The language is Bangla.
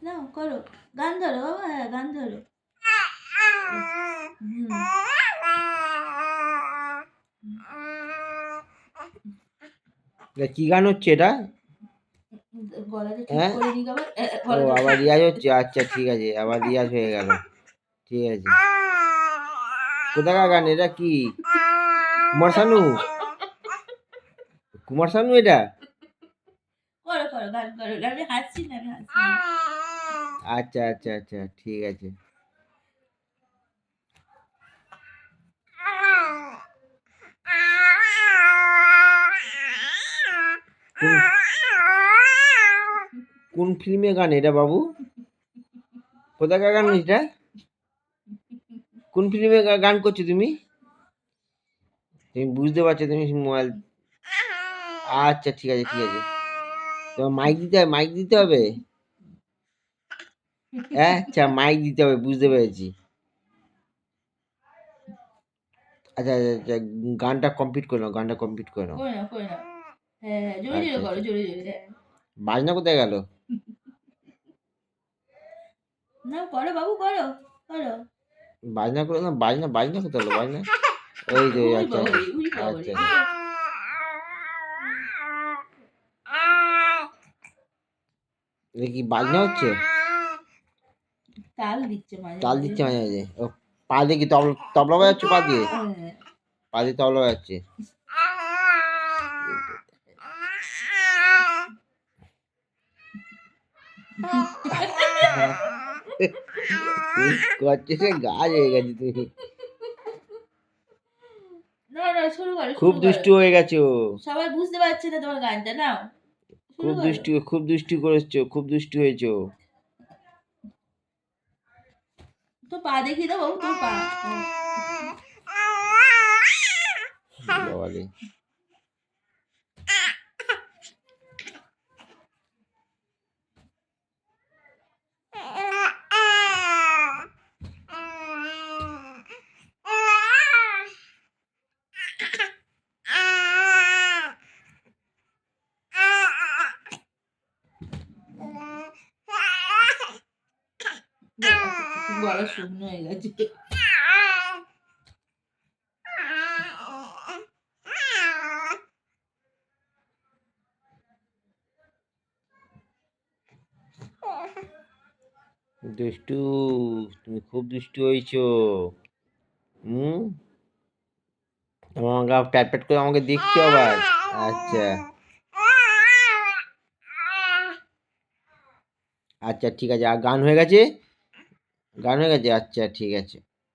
নাও করো, গান ধরো বাবা, হ্যাঁ গান ধরো। কি গান হচ্ছে এটা? গলাটা ঠিক হ্যাঁ, করে নিক আবার, ও গলাটা আবার রিয়াজ হচ্ছে। আচ্ছা ঠিক আছে, আবার রিয়াজ হয়ে গেল। ঠিক আছে, কোথাকার গান এটা? কি কুমার শানু? কুমার শানু এটা? করো করো গান করো, আমি হাসছি না, আমি হাসছি না। আচ্ছা আচ্ছা আচ্ছা, ঠিক আছে। কোন ফিল্মের গান এটা বাবু? কোথাকার গান এটা? কোন ফিল্মে গান করছো তুমি? তুমি বুঝতে পারছো তুমি মোবাইল? আচ্ছা ঠিক আছে ঠিক আছে, তোমার মাইক দিতে হবে, মাইক দিতে হবে। আচ্ছা মাইক দিতে হবে, বুঝতে পেরেছি। আচ্ছা আচ্ছা আচ্ছা, গানটা কমপ্লিট করে নাও, গানটা কমপ্লিট করে নাও। করে নাও করে নাও, হ্যাঁ হ্যাঁ জোরে আচ্ছা জোরে করো, আচ্ছা, জোরে জোরে, হ্যাঁ। বাজনা কোথায় গেল? নাও করো বাবু, করো করো। বাজনা করে না, বাজনা বাজনা কোথায় গেলো বাজনা? ওই যে, উই আচ্ছা আচ্ছা বাবারে, উই বাবারে। আচ্ছা। এটা কি বাজনা হচ্ছে? তাল দিচ্ছে মাঝে তাল মাঝে। দিচ্ছে মাঝে মাঝে। ও, পা দিয়ে কি তবলা তবলা বাজাচ্ছে? পা দিয়ে, হ্যাঁ। পা দিয়ে তবলা বাজাচ্ছে। করছে সে, গাছ হয়ে গেছে তুমি। না না, শুরু করো খুব শুরু করো। দুষ্টু হয়ে গেছো। সবাই বুঝতে পারছে না তোমার গানটা, নাও শুরু খুব করো। দুষ্টু, খুব দুষ্টু করেছো, খুব দুষ্টু হয়েছো। তো পা দেখিয়ে দাও বাবু, তোর পা, হ্যাঁ। বাবারে, গলা শুকনো হয়ে গেছে। দুষ্টু, তুমি খুব দুষ্টু হয়েছো। হুম, আমাকে প্যাট প্যাট করে আমাকে দেখছো আবার? আচ্ছা আচ্ছা ঠিক আছে, আর গান হয়ে গেছে? গান হয়ে গেছে, আচ্ছা ঠিক আছে।